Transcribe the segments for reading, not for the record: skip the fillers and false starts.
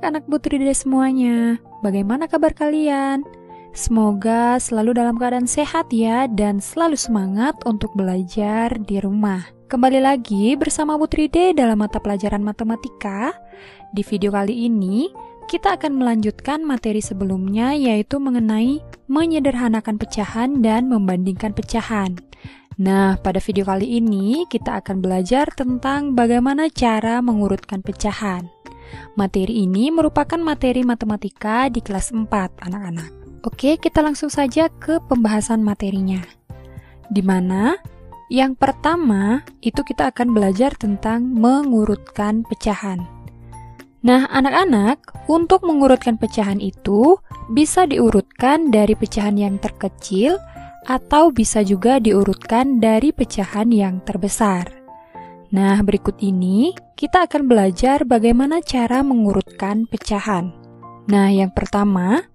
anak-anak Butride semuanya, bagaimana kabar kalian? Semoga selalu dalam keadaan sehat ya dan selalu semangat untuk belajar di rumah. Kembali lagi bersama Butride dalam mata pelajaran matematika. Di video kali ini, kita akan melanjutkan materi sebelumnya yaitu mengenai menyederhanakan pecahan dan membandingkan pecahan. Nah, pada video kali ini kita akan belajar tentang bagaimana cara mengurutkan pecahan. Materi ini merupakan materi matematika di kelas 4, anak-anak. Oke, kita langsung saja ke pembahasan materinya. Di mana yang pertama itu kita akan belajar tentang mengurutkan pecahan. Nah, anak-anak, untuk mengurutkan pecahan itu bisa diurutkan dari pecahan yang terkecil atau bisa juga diurutkan dari pecahan yang terbesar. Nah, berikut ini kita akan belajar bagaimana cara mengurutkan pecahan. Nah, yang pertama,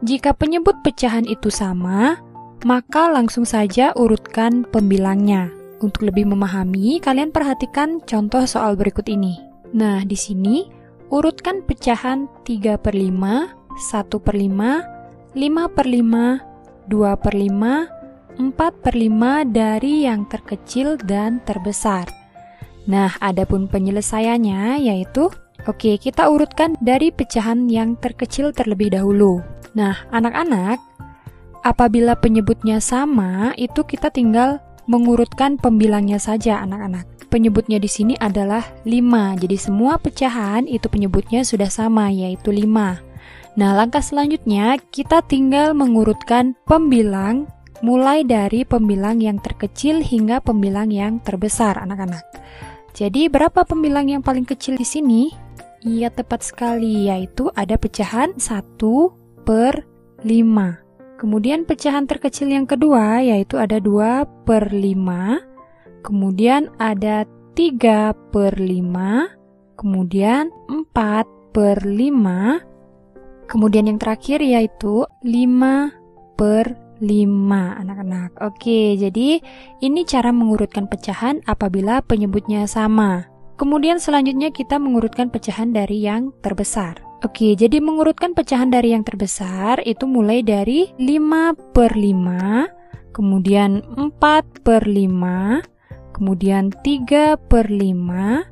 jika penyebut pecahan itu sama, maka langsung saja urutkan pembilangnya. Untuk lebih memahami, kalian perhatikan contoh soal berikut ini. Nah, di sini urutkan pecahan 3/5, 1/5, 5/5, 2/5, 4/5 dari yang terkecil dan terbesar. Nah, adapun penyelesaiannya yaitu, oke, kita urutkan dari pecahan yang terkecil terlebih dahulu. Nah, anak-anak, apabila penyebutnya sama, itu kita tinggal mengurutkan pembilangnya saja, anak-anak. Penyebutnya di sini adalah 5, jadi semua pecahan itu penyebutnya sudah sama, yaitu 5. Nah, langkah selanjutnya kita tinggal mengurutkan pembilang mulai dari pembilang yang terkecil hingga pembilang yang terbesar, anak-anak. Jadi, berapa pembilang yang paling kecil di sini? Iya, tepat sekali, yaitu ada pecahan 1/5. Kemudian pecahan terkecil yang kedua, yaitu ada 2/5. Kemudian ada 3/5. Kemudian 4/5. Kemudian yang terakhir yaitu 5/5, anak-anak. Oke, jadi ini cara mengurutkan pecahan apabila penyebutnya sama. Kemudian selanjutnya kita mengurutkan pecahan dari yang terbesar. Oke, jadi mengurutkan pecahan dari yang terbesar itu mulai dari 5/5, kemudian 4/5, kemudian 3/5,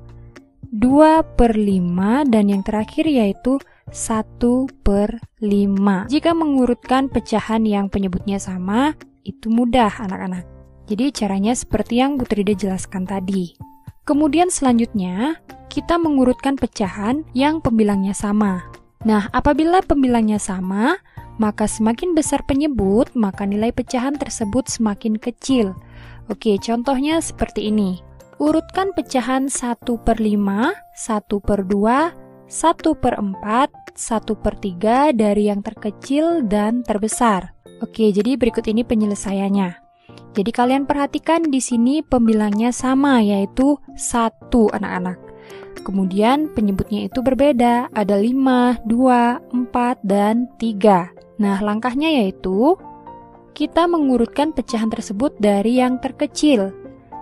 2/5, dan yang terakhir yaitu 1/5. Jika mengurutkan pecahan yang penyebutnya sama, itu mudah, anak-anak. Jadi caranya seperti yang Butride jelaskan tadi. Kemudian selanjutnya, kita mengurutkan pecahan yang pembilangnya sama. Nah, apabila pembilangnya sama, maka semakin besar penyebut, maka nilai pecahan tersebut semakin kecil. Oke, contohnya seperti ini. Urutkan pecahan 1/5, 1/2, 1/4, 1/3 dari yang terkecil dan terbesar. Oke, jadi berikut ini penyelesaiannya. Jadi kalian perhatikan di sini pembilangnya sama, yaitu 1, anak-anak. Kemudian penyebutnya itu berbeda, ada 5, 2, 4, dan 3. Nah, langkahnya yaitu kita mengurutkan pecahan tersebut dari yang terkecil.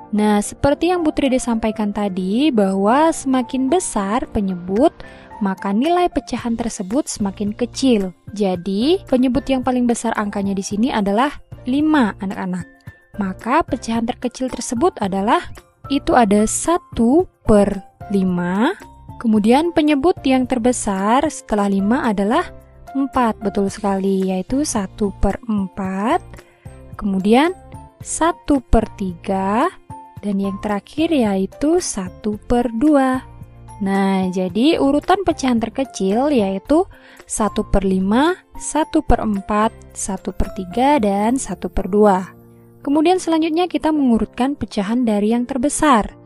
Nah, seperti yang Butride sampaikan tadi, bahwa semakin besar penyebut, maka nilai pecahan tersebut semakin kecil. Jadi, penyebut yang paling besar angkanya di sini adalah 5, anak-anak. Maka pecahan terkecil tersebut adalah, itu ada 1/5. Kemudian penyebut yang terbesar setelah 5 adalah 4, betul sekali, yaitu 1/4. Kemudian 1/3. Dan yang terakhir yaitu 1/2. Nah, jadi urutan pecahan terkecil yaitu 1/5, 1/4, 1/3, dan 1/2. Kemudian selanjutnya kita mengurutkan pecahan dari yang terbesar.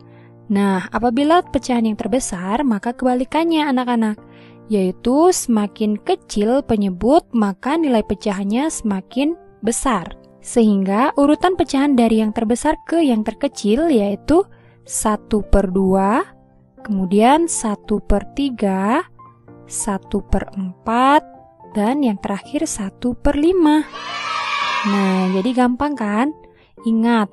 Nah, apabila pecahan yang terbesar, maka kebalikannya, anak-anak, yaitu semakin kecil penyebut, maka nilai pecahannya semakin besar. Sehingga urutan pecahan dari yang terbesar ke yang terkecil yaitu 1/2, kemudian 1/3, 1/4, dan yang terakhir 1/5. Nah, jadi gampang kan? Ingat,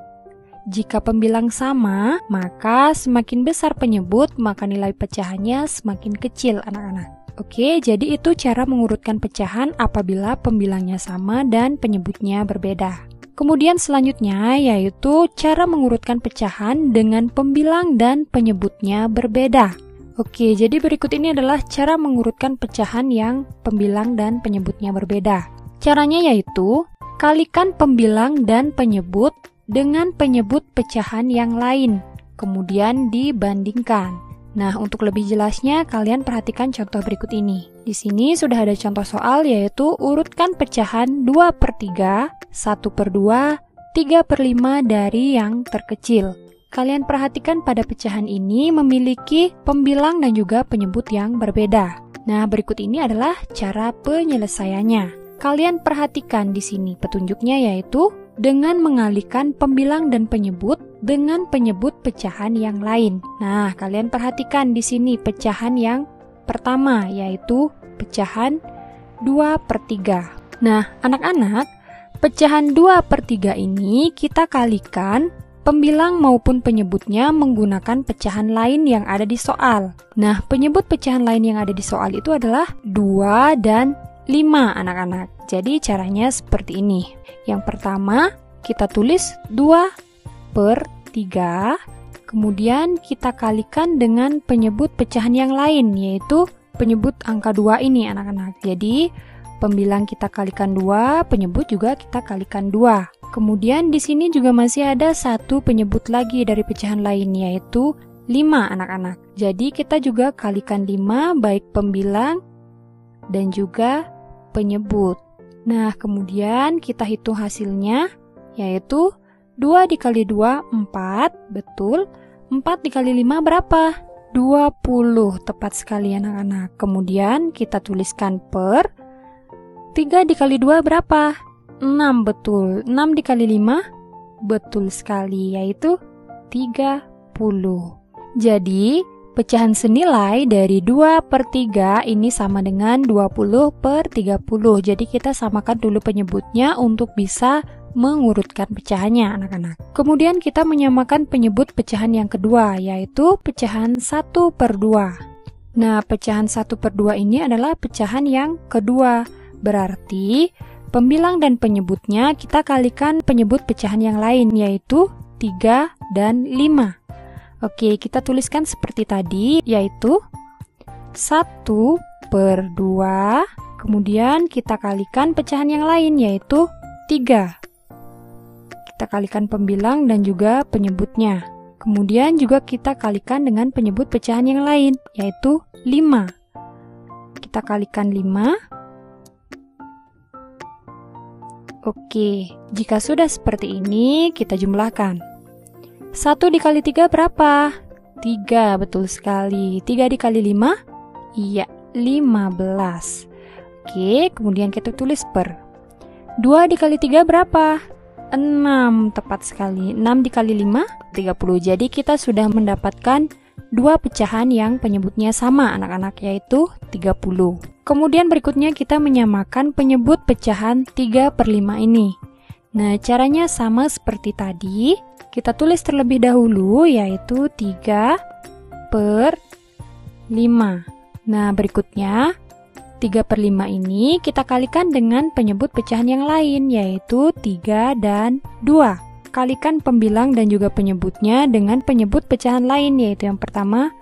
jika pembilang sama, maka semakin besar penyebut, maka nilai pecahannya semakin kecil, anak-anak. Oke, jadi itu cara mengurutkan pecahan apabila pembilangnya sama dan penyebutnya berbeda. Kemudian selanjutnya yaitu cara mengurutkan pecahan dengan pembilang dan penyebutnya berbeda. Oke, jadi berikut ini adalah cara mengurutkan pecahan yang pembilang dan penyebutnya berbeda. Caranya yaitu, kalikan pembilang dan penyebut dengan penyebut pecahan yang lain, kemudian dibandingkan. Nah, untuk lebih jelasnya, kalian perhatikan contoh berikut ini. Di sini sudah ada contoh soal yaitu urutkan pecahan 2/3, 1/2, 3/5 dari yang terkecil. Kalian perhatikan pada pecahan ini memiliki pembilang dan juga penyebut yang berbeda. Nah, berikut ini adalah cara penyelesaiannya. Kalian perhatikan di sini petunjuknya yaitu dengan mengalihkan pembilang dan penyebut dengan penyebut pecahan yang lain. Nah, kalian perhatikan di sini pecahan yang pertama yaitu pecahan 2/3. Nah, anak-anak, pecahan 2/3 ini kita kalikan pembilang maupun penyebutnya menggunakan pecahan lain yang ada di soal. Nah, penyebut pecahan lain yang ada di soal itu adalah 2 dan 5, anak-anak. Jadi caranya seperti ini. Yang pertama, kita tulis 2/3, kemudian kita kalikan dengan penyebut pecahan yang lain, yaitu penyebut angka 2 ini, anak-anak. Jadi, pembilang kita kalikan 2, penyebut juga kita kalikan 2. Kemudian di sini juga masih ada satu penyebut lagi dari pecahan lain, yaitu 5, anak-anak. Jadi, kita juga kalikan 5, baik pembilang dan juga penyebut. Nah, kemudian kita hitung hasilnya, yaitu 2 dikali 2, 4, betul. 4 dikali 5 berapa? 20, tepat sekali anak-anak. Kemudian kita tuliskan per 3 dikali 2 berapa? 6, betul. 6 dikali 5, betul sekali, yaitu 30. Jadi, pecahan senilai dari 2/3 ini sama dengan 20/30. Jadi kita samakan dulu penyebutnya untuk bisa mengurutkan pecahannya, anak-anak. Kemudian kita menyamakan penyebut pecahan yang kedua, yaitu pecahan 1/2. Nah, pecahan 1/2 ini adalah pecahan yang kedua. Berarti, pembilang dan penyebutnya kita kalikan penyebut pecahan yang lain, yaitu 3 dan 5. Oke, kita tuliskan seperti tadi, yaitu 1/2, kemudian kita kalikan pecahan yang lain, yaitu 3. Kita kalikan pembilang dan juga penyebutnya. Kemudian juga kita kalikan dengan penyebut pecahan yang lain, yaitu 5. Kita kalikan 5. Oke, jika sudah seperti ini, kita jumlahkan. 1 dikali 3 berapa? 3, betul sekali. 3 dikali 5? Iya, 15. Oke, kemudian kita tulis per. 2 dikali 3 berapa? 6, tepat sekali. 6 dikali 5? 30. Jadi kita sudah mendapatkan dua pecahan yang penyebutnya sama, anak-anak, yaitu 30. Kemudian berikutnya kita menyamakan penyebut pecahan 3/5 ini. Nah, caranya sama seperti tadi. Kita tulis terlebih dahulu, yaitu 3/5. Nah, berikutnya 3/5 ini kita kalikan dengan penyebut pecahan yang lain, yaitu 3 dan 2. Kalikan pembilang dan juga penyebutnya dengan penyebut pecahan lain, yaitu yang pertama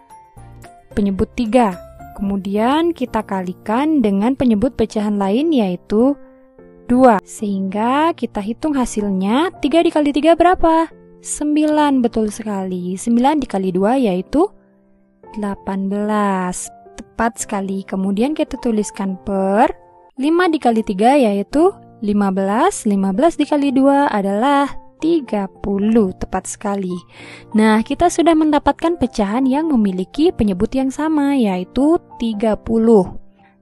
penyebut 3. Kemudian kita kalikan dengan penyebut pecahan lain, yaitu 2. Sehingga kita hitung hasilnya, 3 dikali 3 berapa? 9, betul sekali. 9 dikali 2 yaitu 18. Tepat sekali. Kemudian kita tuliskan per 5 dikali 3 yaitu 15. 15 dikali 2 adalah 30. Tepat sekali. Nah, kita sudah mendapatkan pecahan yang memiliki penyebut yang sama, yaitu 30.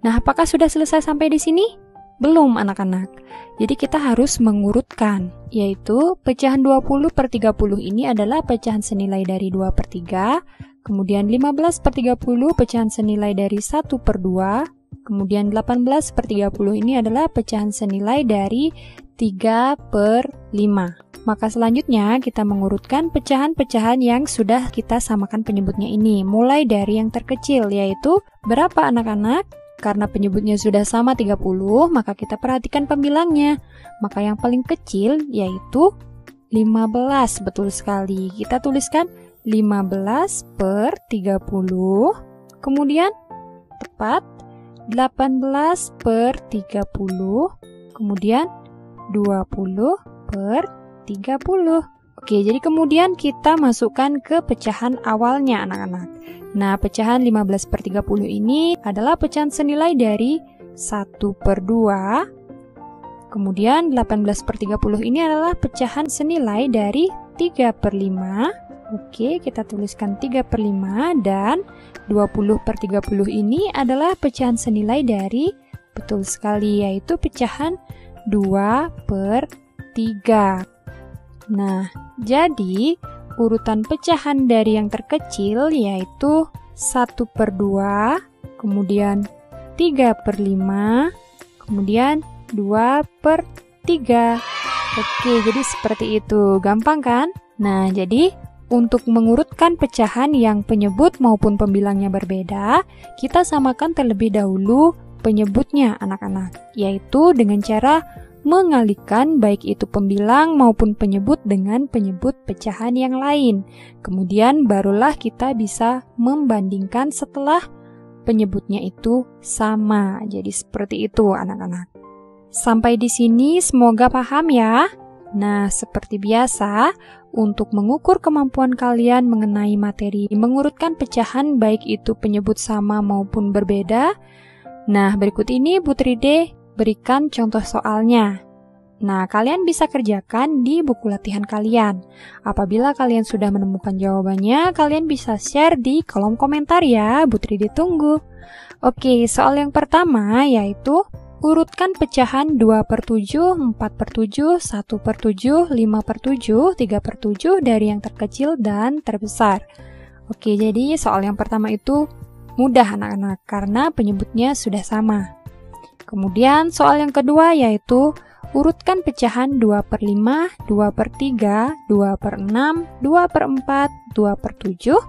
Nah, apakah sudah selesai sampai di sini? Belum, anak-anak. Jadi kita harus mengurutkan, yaitu pecahan 20/30 ini adalah pecahan senilai dari 2/3, kemudian 15/30 pecahan senilai dari 1/2, kemudian 18/30 ini adalah pecahan senilai dari 3/5. Maka selanjutnya kita mengurutkan pecahan-pecahan yang sudah kita samakan penyebutnya ini, mulai dari yang terkecil, yaitu berapa anak-anak? Karena penyebutnya sudah sama 30, maka kita perhatikan pembilangnya. Maka yang paling kecil yaitu 15, betul sekali. Kita tuliskan 15 per 30, kemudian tepat 18 per 30, kemudian 20 per 30. Oke, jadi kemudian kita masukkan ke pecahan awalnya anak-anak. Nah, pecahan 15 per 30 ini adalah pecahan senilai dari 1 per 2. Kemudian 18 per 30 ini adalah pecahan senilai dari 3 per 5. Oke, kita tuliskan 3 per 5. Dan 20 per 30 ini adalah pecahan senilai dari, betul sekali, yaitu pecahan 2 per 3. Nah, jadi urutan pecahan dari yang terkecil yaitu 1 per 2, kemudian 3 per 5, kemudian 2 per 3. Oke, jadi seperti itu. Gampang kan? Nah, jadi untuk mengurutkan pecahan yang penyebut maupun pembilangnya berbeda, kita samakan terlebih dahulu penyebutnya anak-anak, yaitu dengan cara mengalihkan baik itu pembilang maupun penyebut dengan penyebut pecahan yang lain. Kemudian barulah kita bisa membandingkan setelah penyebutnya itu sama. Jadi seperti itu anak-anak. Sampai di sini semoga paham ya. Nah, seperti biasa, untuk mengukur kemampuan kalian mengenai materi mengurutkan pecahan baik itu penyebut sama maupun berbeda. Nah, berikut ini Bu Tride berikan contoh soalnya. Nah, kalian bisa kerjakan di buku latihan kalian. Apabila kalian sudah menemukan jawabannya, kalian bisa share di kolom komentar ya. Bu Tride tunggu. Oke, soal yang pertama yaitu urutkan pecahan 2 per 7, 4 per 7, 1 per 7, 5 per 7, 3 per 7 dari yang terkecil dan terbesar. Oke, jadi soal yang pertama itu mudah anak-anak karena penyebutnya sudah sama. Kemudian soal yang kedua yaitu urutkan pecahan 2 per 5, 2 per 3, 2 per 6, 2 per 4, 2 per 7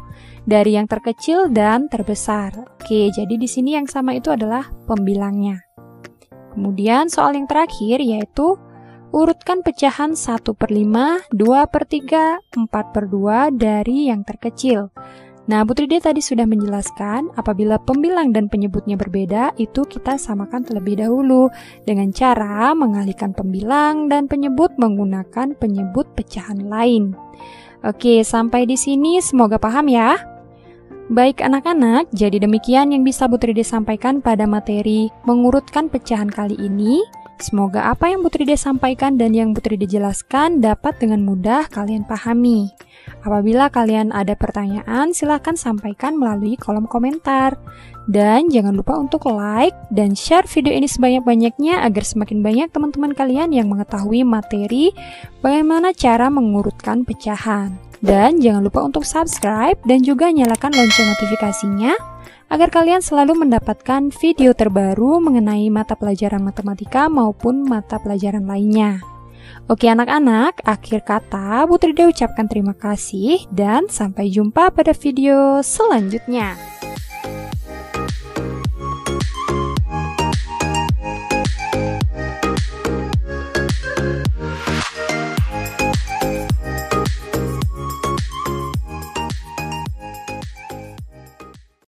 dari yang terkecil dan terbesar. Oke, jadi di sini yang sama itu adalah pembilangnya. Kemudian soal yang terakhir yaitu urutkan pecahan 1 per 5, 2 per 3, 4 per 2 dari yang terkecil. Nah, Bu Tride tadi sudah menjelaskan apabila pembilang dan penyebutnya berbeda, itu kita samakan terlebih dahulu dengan cara mengalihkan pembilang dan penyebut menggunakan penyebut pecahan lain. Oke, sampai di sini semoga paham ya. Baik anak-anak, jadi demikian yang bisa Bu Tride sampaikan pada materi mengurutkan pecahan kali ini. Semoga apa yang Bu Tride sampaikan dan yang Bu Tride jelaskan dapat dengan mudah kalian pahami. Apabila kalian ada pertanyaan, silahkan sampaikan melalui kolom komentar. Dan jangan lupa untuk like dan share video ini sebanyak-banyaknya agar semakin banyak teman-teman kalian yang mengetahui materi bagaimana cara mengurutkan pecahan. Dan jangan lupa untuk subscribe dan juga nyalakan lonceng notifikasinya agar kalian selalu mendapatkan video terbaru mengenai mata pelajaran matematika maupun mata pelajaran lainnya. Oke anak-anak, akhir kata Bu Tride ucapkan terima kasih dan sampai jumpa pada video selanjutnya.